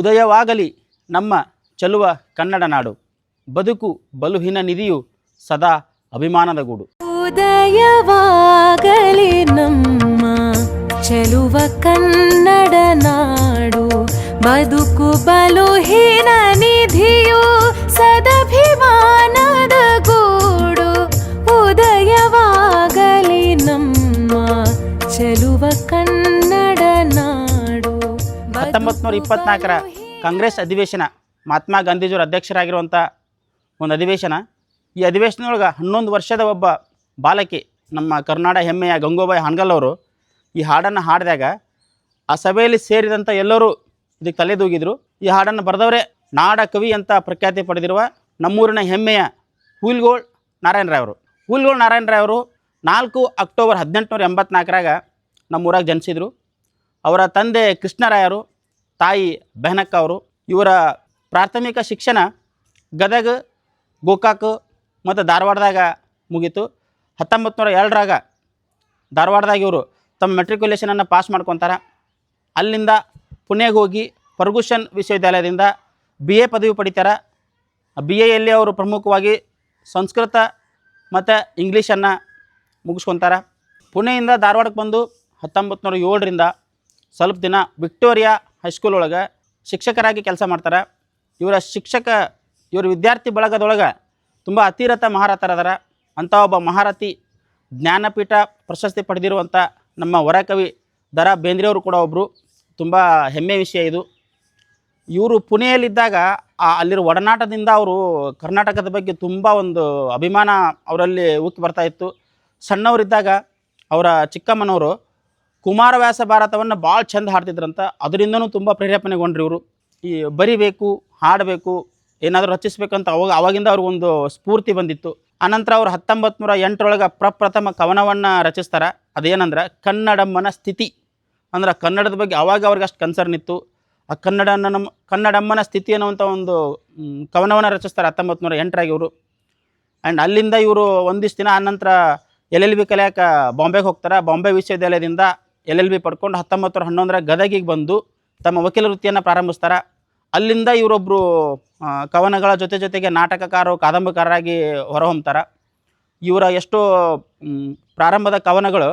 ಉದಯವಾಗಲಿ ನಮ್ಮ ಚೆಲುವ ಕನ್ನಡ ನಾಡು, ಬದುಕು ಬಲುಹಿನ ನಿಧಿಯು ಸದಾ ಅಭಿಮಾನದ ಗೂಡು. ಉದಯವಾಗಲಿ ನಮ್ಮ ಚೆಲುವ ಕನ್ನಡ ನಾಡು, ಬದುಕು ಬಲುಹಿನ ನಿಧಿಯು ಸದಭಿಮಾನದ ಗೂಡು. ಉದಯವಾಗಲಿ ನಮ್ಮ ಚೆಲುವ ಕನ್ನಡ ನಾಡು. 1924ರ ಕಾಂಗ್ರೆಸ್ ಅಧಿವೇಶನ, ಮಹಾತ್ಮ ಗಾಂಧೀಜಿಯವರು ಅಧ್ಯಕ್ಷರಾಗಿರುವಂಥ ಒಂದು ಅಧಿವೇಶನ. ಈ ಅಧಿವೇಶನದೊಳಗೆ 11 ವರ್ಷದ ಒಬ್ಬ ಬಾಲಕಿ, ನಮ್ಮ ಕರ್ನಾಟಕ ಹೆಮ್ಮೆಯ ಗಂಗೂಬಾಯಿ ಹಾನಗಲ್ ಅವರು ಈ ಹಾಡನ್ನು ಹಾಡಿದಾಗ ಆ ಸಭೆಯಲ್ಲಿ ಸೇರಿದಂಥ ಎಲ್ಲರೂ ಇದಕ್ಕೆ ತಲೆದೂಗಿದ್ರು. ಈ ಹಾಡನ್ನು ಬರೆದವರೇ ನಾಡ ಕವಿ ಅಂತ ಪ್ರಖ್ಯಾತಿ ಪಡೆದಿರುವ ನಮ್ಮೂರಿನ ಹೆಮ್ಮೆಯ ಹುಯಿಲ್ಗೋಳ್ ನಾರಾಯಣರಾವ್ ಅವರು. ಹುಯಿಲ್ಗೋಳ್ ನಾರಾಯಣರಾವ್ ಅವರು 4 ಅಕ್ಟೋಬರ್ 1884ರಾಗ ನಮ್ಮೂರಾಗ ಜನಿಸಿದರು. ಅವರ ತಂದೆ ಕೃಷ್ಣರಾಯರು, ತಾಯಿ ಬೆಹನಕ್ಕ ಅವರು. ಇವರ ಪ್ರಾಥಮಿಕ ಶಿಕ್ಷಣ ಗದಗ, ಗೋಕಾಕ್ ಮತ್ತು ಧಾರವಾಡದಾಗ ಮುಗೀತು. 1902ರಾಗ ಧಾರವಾಡದಾಗ ಇವರು ತಮ್ಮ ಮೆಟ್ರಿಕ್ಯುಲೇಷನನ್ನು ಪಾಸ್ ಮಾಡ್ಕೊತಾರೆ. ಅಲ್ಲಿಂದ ಪುಣೆಗೆ ಹೋಗಿ ಫರ್ಗೂಸನ್ ವಿಶ್ವವಿದ್ಯಾಲಯದಿಂದ BA ಪದವಿ ಪಡಿತಾರೆ. BAಯಲ್ಲಿ ಅವರು ಪ್ರಮುಖವಾಗಿ ಸಂಸ್ಕೃತ ಮತ್ತು ಇಂಗ್ಲೀಷನ್ನು ಮುಗಿಸ್ಕೊತಾರೆ. ಪುಣೆಯಿಂದ ಧಾರವಾಡಕ್ಕೆ ಬಂದು 1907ರಿಂದ ಸ್ವಲ್ಪ ದಿನ ವಿಕ್ಟೋರಿಯಾ ಹೈಸ್ಕೂಲ್ ಒಳಗೆ ಶಿಕ್ಷಕರಾಗಿ ಕೆಲಸ ಮಾಡ್ತಾರೆ. ಇವರು ವಿದ್ಯಾರ್ಥಿ ಬಳಗದೊಳಗೆ ತುಂಬ ಅತಿರಥ ಮಹಾರಥರದಾರ. ಅಂಥ ಒಬ್ಬ ಮಹಾರಥಿ, ಜ್ಞಾನಪೀಠ ಪ್ರಶಸ್ತಿ ಪಡೆದಿರುವಂಥ ನಮ್ಮ ವರಕವಿ ದ.ರಾ. ಬೇಂದ್ರೆಯವರು ಕೂಡ ಒಬ್ಬರು. ತುಂಬ ಹೆಮ್ಮೆ ವಿಷಯ ಇದು. ಇವರು ಪುಣೆಯಲ್ಲಿದ್ದಾಗ ಅಲ್ಲಿರೋ ಒಡನಾಟದಿಂದ ಅವರು ಕರ್ನಾಟಕದ ಬಗ್ಗೆ ತುಂಬ ಒಂದು ಅಭಿಮಾನ ಅವರಲ್ಲಿ ಉಕ್ಕಿ ಬರ್ತಾಯಿತ್ತು. ಸಣ್ಣವರಿದ್ದಾಗ ಅವರ ಚಿಕ್ಕಮ್ಮನವರು ಕುಮಾರವ್ಯಾಸ ಭಾರತವನ್ನು ಭಾಳ ಚೆಂದ ಹಾಡ್ತಿದ್ರಂತ. ಅದರಿಂದನೂ ತುಂಬ ಪ್ರೇರೇಪಣೆಗೊಂಡ್ರು ಇವರು. ಈ ಬರಿಬೇಕು, ಹಾಡಬೇಕು, ಏನಾದರೂ ರಚಿಸಬೇಕಂತ ಅವಾಗಿಂದ ಅವ್ರಿಗೊಂದು ಸ್ಫೂರ್ತಿ ಬಂದಿತ್ತು. ಅನಂತರ ಅವರು 1908ರೊಳಗೆ ಪ್ರಪ್ರಥಮ ಕವನವನ್ನು ರಚಿಸ್ತಾರೆ. ಅದೇನಂದ್ರೆ ಕನ್ನಡಮ್ಮನ ಸ್ಥಿತಿ. ಅಂದ್ರೆ ಕನ್ನಡದ ಬಗ್ಗೆ ಅವಾಗ ಅವ್ರಿಗೆ ಅಷ್ಟು ಕನ್ಸರ್ನ್ ಇತ್ತು. ಆ ಕನ್ನಡಮ್ಮನ ಸ್ಥಿತಿ ಅನ್ನುವಂಥ ಒಂದು ಕವನವನ್ನು ರಚಿಸ್ತಾರೆ 1908ರಾಗ ಇವರು. ಆ್ಯಂಡ್ ಅಲ್ಲಿಂದ ಇವರು ಒಂದಿಷ್ಟು ದಿನ ಆನಂತರ LLB ಕಲಿಯೋಕೆ ಬಾಂಬೆಗೆ ಹೋಗ್ತಾರೆ. ಬಾಂಬೆ ವಿಶ್ವವಿದ್ಯಾಲಯದಿಂದ LLB ಪಡ್ಕೊಂಡು 1911 ಗದಗಿಗೆ ಬಂದು ತಮ್ಮ ವಕೀಲ ವೃತ್ತಿಯನ್ನು ಪ್ರಾರಂಭಿಸ್ತಾರೆ. ಅಲ್ಲಿಂದ ಇವರೊಬ್ಬರು ಕವನಗಳ ಜೊತೆಗೆ ನಾಟಕಕಾರರು, ಕಾದಂಬರಿಕಾರರಾಗಿ ಹೊರಹೊಮ್ತಾರೆ. ಇವರ ಎಷ್ಟೋ ಪ್ರಾರಂಭದ ಕವನಗಳು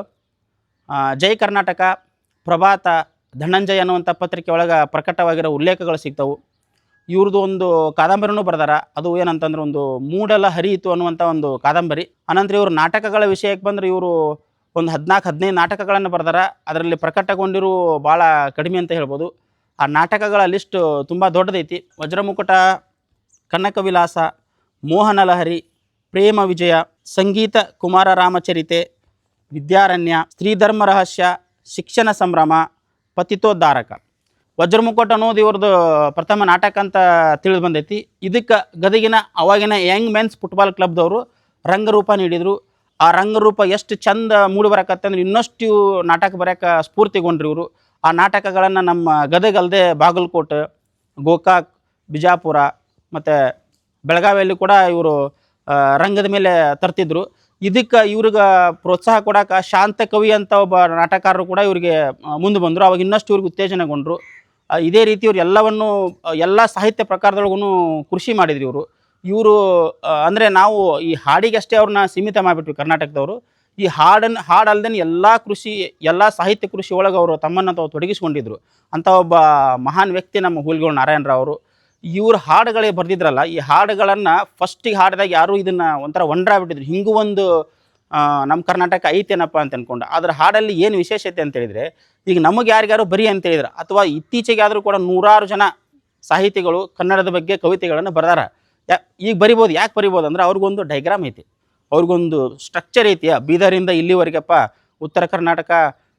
ಜೈ ಕರ್ನಾಟಕ, ಪ್ರಭಾತ, ಧನಂಜಯ ಅನ್ನುವಂಥ ಪತ್ರಿಕೆ ಒಳಗೆ ಪ್ರಕಟವಾಗಿರೋ ಉಲ್ಲೇಖಗಳು ಸಿಗ್ತವೆ. ಇವ್ರದ್ದು ಒಂದು ಕಾದಂಬರಿನೂ ಬರ್ದಾರ. ಅದು ಏನಂತಂದ್ರೆ ಒಂದು ಮೂಡಲ ಹರಿಯಿತು ಅನ್ನುವಂಥ ಒಂದು ಕಾದಂಬರಿ. ಅನಂತರ ಇವರು ನಾಟಕಗಳ ವಿಷಯಕ್ಕೆ ಬಂದರೆ ಇವರು ಒಂದು 14-15 ನಾಟಕಗಳನ್ನು ಬರ್ದಾರ. ಅದರಲ್ಲಿ ಪ್ರಕಟಗೊಂಡಿರೋ ಭಾಳ ಕಡಿಮೆ ಅಂತ ಹೇಳ್ಬೋದು. ಆ ನಾಟಕಗಳ ಲಿಸ್ಟ್ ತುಂಬ ದೊಡ್ಡದೈತಿ. ವಜ್ರಮುಕುಟ, ಕನಕ ವಿಲಾಸ, ಮೋಹನ ಲಹರಿ, ಪ್ರೇಮ ವಿಜಯ, ಸಂಗೀತ ಕುಮಾರ ರಾಮಚರಿತೆ, ವಿದ್ಯಾರಣ್ಯ, ಸ್ತ್ರೀಧರ್ಮ ರಹಸ್ಯ, ಶಿಕ್ಷಣ ಸಂಭ್ರಮ, ಪತಿತೋದ್ಧಾರಕ. ವಜ್ರಮುಕುಟ ಅನ್ನೋದು ಇವ್ರದ್ದು ಪ್ರಥಮ ನಾಟಕ ಅಂತ ತಿಳಿದು ಬಂದೈತಿ. ಇದಕ್ಕೆ ಗದಗಿನ ಅವಾಗಿನ ಯಂಗ್ ಮೆನ್ಸ್ ಫುಟ್ಬಾಲ್ ಕ್ಲಬ್ದವರು ರಂಗರೂಪ ನೀಡಿದರು. ಆ ರಂಗರೂಪ ಎಷ್ಟು ಚಂದ ಮೂಡಿ ಬರಕತ್ತಂದ್ರೆ ಇನ್ನಷ್ಟು ನಾಟಕ ಬರೋಕ್ಕೆ ಸ್ಫೂರ್ತಿಗೊಂಡ್ರು ಇವರು. ಆ ನಾಟಕಗಳನ್ನು ನಮ್ಮ ಗದಗ ಅಲ್ಲದೆ ಬಾಗಲಕೋಟೆ, ಗೋಕಾಕ್, ಬಿಜಾಪುರ ಮತ್ತು ಬೆಳಗಾವಿಯಲ್ಲಿ ಕೂಡ ಇವರು ರಂಗದ ಮೇಲೆ ತರ್ತಿದ್ರು. ಇದಕ್ಕೆ ಇವ್ರಿಗೆ ಪ್ರೋತ್ಸಾಹ ಕೊಡೋಕೆ ಶಾಂತ ಕವಿ ಅಂತ ಒಬ್ಬ ನಾಟಕಕಾರರು ಕೂಡ ಇವರಿಗೆ ಮುಂದೆ ಬಂದರು. ಅವಾಗ ಇನ್ನಷ್ಟು ಇವ್ರಿಗೆ ಉತ್ತೇಜನಗೊಂಡರು. ಇದೇ ರೀತಿ ಇವ್ರು ಎಲ್ಲ ಸಾಹಿತ್ಯ ಪ್ರಕಾರದೊಳಗೂ ಕೃಷಿ ಮಾಡಿದ್ರು ಇವರು. ಅಂದರೆ ನಾವು ಈ ಹಾಡಿಗಷ್ಟೇ ಅವ್ರನ್ನ ಸೀಮಿತ ಮಾಡಿಬಿಟ್ವಿ ಕರ್ನಾಟಕದವರು. ಈ ಹಾಡಲ್ದೇ ಎಲ್ಲ ಸಾಹಿತ್ಯ ಕೃಷಿ ಒಳಗೆ ಅವರು ತಮ್ಮನ್ನು ತಾವು ತೊಡಗಿಸ್ಕೊಂಡಿದ್ರು. ಅಂಥ ಒಬ್ಬ ಮಹಾನ್ ವ್ಯಕ್ತಿ ನಮ್ಮ ಹುಯಿಲ್ಗೋಳ್ ನಾರಾಯಣರಾವ್ ಅವರು. ಇವ್ರ ಹಾಡುಗಳೇ ಬರೆದಿದ್ರಲ್ಲ, ಈ ಹಾಡುಗಳನ್ನು ಫಸ್ಟಿಗೆ ಹಾಡಿದಾಗ ಯಾರೂ ಇದನ್ನು ಒಂಥರ ವಂಡ್ರಾಗ್ಬಿಟ್ಟಿದ್ರು. ಹಿಂಗೂ ಒಂದು ನಮ್ಮ ಕರ್ನಾಟಕ ಐತೇನಪ್ಪ ಅಂತ ಅಂದ್ಕೊಂಡು. ಅದರ ಹಾಡಲ್ಲಿ ಏನು ವಿಶೇಷತೆ ಅಂತೇಳಿದರೆ, ಈಗ ನಮಗೆ ಯಾರಿಗಾರು ಬರಿ ಅಂತೇಳಿದ್ರೆ, ಅಥವಾ ಇತ್ತೀಚೆಗೆ ಆದರೂ ಕೂಡ 100 ಜನ ಸಾಹಿತಿಗಳು ಕನ್ನಡದ ಬಗ್ಗೆ ಕವಿತೆಗಳನ್ನು ಬರೆದಾರ. ಈಗ ಬರಿಬೋದು. ಯಾಕೆ ಬರಿಬೋದು ಅಂದರೆ ಅವ್ರಿಗೊಂದು ಡೈಗ್ರಾಮ್ ಐತಿ, ಅವ್ರಿಗೊಂದು ಸ್ಟ್ರಕ್ಚರ್ ಐತಿ. ಬೀದರಿಂದ ಇಲ್ಲಿವರೆಗಪ್ಪ, ಉತ್ತರ ಕರ್ನಾಟಕ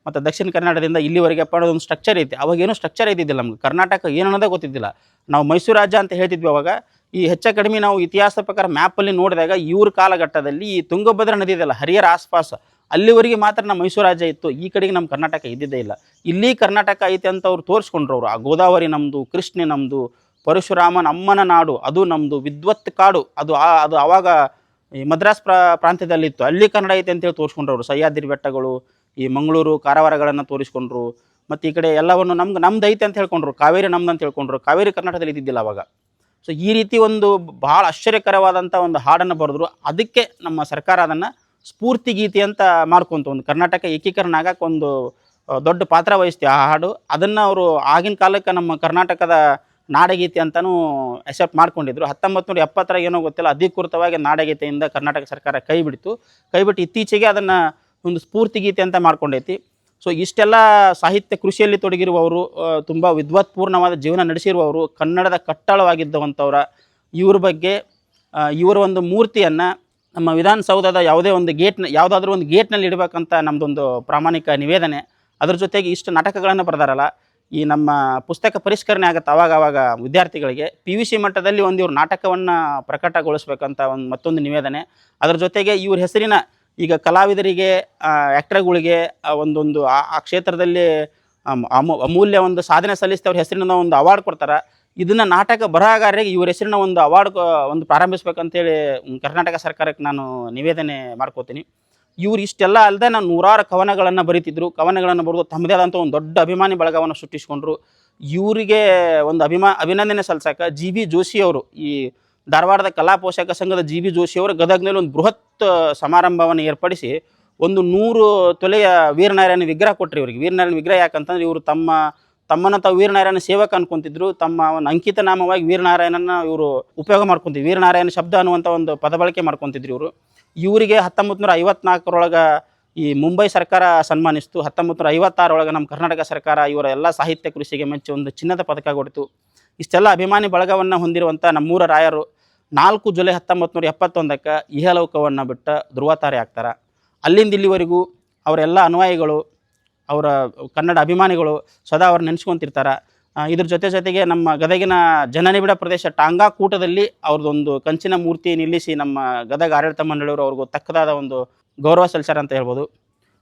ಮತ್ತು ದಕ್ಷಿಣ ಕನ್ನಡದಿಂದ ಇಲ್ಲಿವರೆಗಪ್ಪ ಅನ್ನೋದೊಂದು ಸ್ಟ್ರಕ್ಚರ್ ಐತಿ. ಅವಾಗೇನೂ ಸ್ಟ್ರಕ್ಚರ್ ಐತಿದ್ದಿಲ್ಲ ನಮ್ಗೆ. ಕರ್ನಾಟಕ ಏನು ಅನ್ನೋದೇ ಗೊತ್ತಿದ್ದಿಲ್ಲ. ನಾವು ಮೈಸೂರು ರಾಜ್ಯ ಅಂತ ಹೇಳ್ತಿದ್ವಿ ಅವಾಗ. ಈ ಹೆಚ್ಚು ಕಡಿಮೆ ನಾವು ಇತಿಹಾಸ ಪ್ರಕಾರ ಮ್ಯಾಪಲ್ಲಿ ನೋಡಿದಾಗ ಇವ್ರ ಕಾಲಘಟ್ಟದಲ್ಲಿ ಈ ತುಂಗಭದ್ರಾ ನದಿ ಇದೆಯಲ್ಲ, ಹರಿಹರ ಆಸ್ಪಾಸ್, ಅಲ್ಲಿವರೆಗೆ ಮಾತ್ರ ನಮ್ಮ ಮೈಸೂರು ರಾಜ್ಯ ಇತ್ತು. ಈ ಕಡೆಗೆ ನಮ್ಮ ಕರ್ನಾಟಕ ಇದ್ದಿದ್ದೇ ಇಲ್ಲ. ಇಲ್ಲಿ ಕರ್ನಾಟಕ ಐತೆ ಅಂತ ಅವ್ರು ತೋರಿಸ್ಕೊಂಡ್ರು ಅವರು. ಆ ಗೋದಾವರಿ ನಮ್ಮದು, ಕೃಷ್ಣೆ ನಮ್ಮದು, ಪರಶುರಾಮನ ಅಮ್ಮನ ನಾಡು ಅದು ನಮ್ಮದು, ವಿದ್ವತ್ ಕಾಡು ಅದು ಆವಾಗ ಈ ಮದ್ರಾಸ್ ಪ್ರಾಂತ್ಯದಲ್ಲಿತ್ತು. ಅಲ್ಲಿ ಕನ್ನಡ ಐತೆ ಅಂತೇಳಿ ತೋರಿಸ್ಕೊಂಡ್ರು ಅವರು. ಸಹ್ಯಾದ್ರಿ ಬೆಟ್ಟಗಳು, ಈ ಮಂಗಳೂರು ಕಾರವಾರಗಳನ್ನು ತೋರಿಸ್ಕೊಂಡ್ರು. ಮತ್ತು ಈ ಕಡೆ ಎಲ್ಲವನ್ನು ನಮ್ದು ಐತೆ ಅಂತ ಹೇಳ್ಕೊಂಡ್ರು, ಕಾವೇರಿ ನಮ್ದು ಅಂತ ಹೇಳ್ಕೊಂಡ್ರು. ಕಾವೇರಿ ಕರ್ನಾಟಕದಲ್ಲಿ ಇದ್ದಿದ್ದಿಲ್ಲ ಅವಾಗ. ಸೊ ಈ ರೀತಿ ಒಂದು ಭಾಳ ಆಶ್ಚರ್ಯಕರವಾದಂಥ ಒಂದು ಹಾಡನ್ನು ಬರೆದ್ರು. ಅದಕ್ಕೆ ನಮ್ಮ ಸರ್ಕಾರ ಅದನ್ನು ಸ್ಫೂರ್ತಿ ಗೀತೆ ಅಂತ ಮಾಡ್ಕೊಂತು. ಒಂದು ಕರ್ನಾಟಕ ಏಕೀಕರಣ ಆಗಕ್ಕೆ ಒಂದು ದೊಡ್ಡ ಪಾತ್ರ ವಹಿಸ್ತಿ ಆ ಹಾಡು. ಅದನ್ನು ಅವರು ಆಗಿನ ಕಾಲಕ್ಕೆ ನಮ್ಮ ಕರ್ನಾಟಕದ ನಾಡಗೀತೆ ಅಂತಲೂ ಅಕ್ಸೆಪ್ಟ್ ಮಾಡ್ಕೊಂಡಿದ್ರು. 1970 ಏನೋ ಗೊತ್ತಿಲ್ಲ, ಅಧಿಕೃತವಾಗಿ ನಾಡಗೀತೆಯಿಂದ ಕರ್ನಾಟಕ ಸರ್ಕಾರ ಕೈ ಬಿಟ್ಟು ಇತ್ತೀಚೆಗೆ ಅದನ್ನು ಒಂದು ಸ್ಫೂರ್ತಿ ಗೀತೆ ಅಂತ ಮಾಡ್ಕೊಂಡೈತಿ. ಸೊ ಇಷ್ಟೆಲ್ಲ ಸಾಹಿತ್ಯ ಕೃಷಿಯಲ್ಲಿ ತೊಡಗಿರುವವರು, ತುಂಬ ವಿದ್ವತ್ಪೂರ್ಣವಾದ ಜೀವನ ನಡೆಸಿರುವವರು, ಕನ್ನಡದ ಕಟ್ಟಳವಾಗಿದ್ದವಂಥವ್ರ ಇವ್ರ ಬಗ್ಗೆ ಇವರ ಒಂದು ಮೂರ್ತಿಯನ್ನು ನಮ್ಮ ವಿಧಾನಸೌಧದ ಯಾವುದಾದ್ರೂ ಒಂದು ಗೇಟ್ನಲ್ಲಿ ಇಡಬೇಕಂತ ನಮ್ಮದೊಂದು ಪ್ರಾಮಾಣಿಕ ನಿವೇದನೆ. ಅದ್ರ ಜೊತೆಗೆ ಇಷ್ಟು ನಾಟಕಗಳನ್ನು ಬರೆದಾರಲ್ಲ, ಈ ನಮ್ಮ ಪುಸ್ತಕ ಪರಿಷ್ಕರಣೆ ಆಗುತ್ತೆ ಆವಾಗ ವಿದ್ಯಾರ್ಥಿಗಳಿಗೆ PUC ಮಟ್ಟದಲ್ಲಿ ಒಂದು ಇವ್ರ ನಾಟಕವನ್ನು ಪ್ರಕಟಗೊಳಿಸ್ಬೇಕಂತ ಮತ್ತೊಂದು ನಿವೇದನೆ. ಅದರ ಜೊತೆಗೆ ಇವ್ರ ಹೆಸರಿನ ಈಗ ಕಲಾವಿದರಿಗೆ, ಆ್ಯಕ್ಟರ್ಗಳಿಗೆ ಒಂದೊಂದು ಆ ಕ್ಷೇತ್ರದಲ್ಲಿ ಅಮೂಲ್ಯ ಒಂದು ಸಾಧನೆ ಸಲ್ಲಿಸಿದ ಅವ್ರ ಹೆಸರಿನ ಒಂದು ಅವಾರ್ಡ್ ಕೊಡ್ತಾರೆ. ಇದನ್ನು ನಾಟಕ ಬರಹಗಾರರಿಗೆ ಇವ್ರ ಹೆಸರಿನ ಒಂದು ಅವಾರ್ಡ್ ಒಂದು ಪ್ರಾರಂಭಿಸ್ಬೇಕಂತೇಳಿ ಕರ್ನಾಟಕ ಸರ್ಕಾರಕ್ಕೆ ನಾನು ನಿವೇದನೆ ಮಾಡ್ಕೋತೀನಿ. ಇವ್ರು ಇಷ್ಟೆಲ್ಲ ಅಲ್ಲದೆ ನಾನು ನೂರಾರು ಕವನಗಳನ್ನು ಬರೀತಿದ್ರು. ಕವನಗಳನ್ನು ಬರೆದು ತಮ್ಮದೇ ಆದಂಥ ಒಂದು ದೊಡ್ಡ ಅಭಿಮಾನಿ ಬಳಗವನ್ನು ಸೃಷ್ಟಿಸ್ಕೊಂಡ್ರು. ಇವರಿಗೆ ಒಂದು ಅಭಿನಂದನೆ ಸಲ್ಲಿಸಕ್ಕೆ GB ಜೋಶಿ ಅವರು, ಈ ಧಾರವಾಡದ ಕಲಾ ಪೋಷಕ ಸಂಘದ GB ಜೋಶಿ ಅವರು ಗದಗ್ನಲ್ಲಿ ಒಂದು ಬೃಹತ್ ಸಮಾರಂಭವನ್ನು ಏರ್ಪಡಿಸಿ ಒಂದು 100 ತೊಲೆಯ ವೀರನಾರಾಯಣ ವಿಗ್ರಹ ಕೊಟ್ಟರು ಇವರಿಗೆ. ವೀರನಾರಾಯಣ ವಿಗ್ರಹ ಯಾಕಂತಂದ್ರೆ ಇವರು ತಮ್ಮನ್ನು ತಾವು ವೀರನಾರಾಯಣ ಸೇವಕ ಅನ್ಕೊಂತಿದ್ರು. ತಮ್ಮ ಒಂದು ಅಂಕಿತ ನಾಮವಾಗಿ ವೀರನಾರಾಯಣನ ಇವರು ಉಪಯೋಗ ಮಾಡ್ಕೊತಿದ್ರು. ವೀರನಾರಾಯಣ ಶಬ್ದ ಅನ್ನುವಂಥ ಒಂದು ಪದ ಬಳಕೆ ಮಾಡ್ಕೊತಿದ್ರು ಇವರು. ಇವರಿಗೆ 1954 ಈ ಮುಂಬೈ ಸರ್ಕಾರ ಸನ್ಮಾನಿಸ್ತು. 1956 ನಮ್ಮ ಕರ್ನಾಟಕ ಸರ್ಕಾರ ಇವರ ಎಲ್ಲ ಸಾಹಿತ್ಯ ಕೃಷಿಗೆ ಮೆಚ್ಚಿ ಒಂದು ಚಿನ್ನದ ಪದಕ ಕೊಡ್ತು. ಇಷ್ಟೆಲ್ಲ ಅಭಿಮಾನಿ ಬಳಗವನ್ನು ಹೊಂದಿರುವಂಥ ನಮ್ಮೂರ ರಾಯರು 4 ಜುಲೈ 1971 ಇಹಲೋಕವನ್ನು ಬಿಟ್ಟು ಧ್ರುವತಾರೆ ಆಗ್ತಾರೆ. ಅಲ್ಲಿಂದ ಇಲ್ಲಿವರೆಗೂ ಅವರೆಲ್ಲ ಅನುಯಾಯಿಗಳು, ಅವರ ಕನ್ನಡ ಅಭಿಮಾನಿಗಳು ಸದಾ ಅವ್ರು ನೆನೆಸ್ಕೊತಿರ್ತಾರೆ. ಇದ್ರ ಜೊತೆಗೆ ನಮ್ಮ ಗದಗಿನ ಜನನಿಬಿಡ ಪ್ರದೇಶ ಟಾಂಗಾ ಕೂಟದಲ್ಲಿ ಅವ್ರದ್ದೊಂದು ಕಂಚಿನ ಮೂರ್ತಿ ನಿಲ್ಲಿಸಿ ನಮ್ಮ ಗದಗ ಆಡಳಿತ ಮಂಡಳಿಯವರು ಅವ್ರಿಗೂ ತಕ್ಕದಾದ ಒಂದು ಗೌರವ ಸಲ್ಲಿಸ್ಯಾರ ಅಂತ ಹೇಳ್ಬೋದು.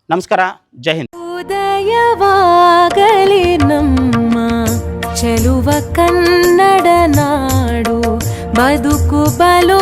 ನಮಸ್ಕಾರ, ಜೈ ಹಿಂದ್. ಉದಯವಾಗಲಿ ನಮ್ಮ ಚೆಲುವ ಕನ್ನಡ ನಾಡು, ಬದುಕು ಬಲು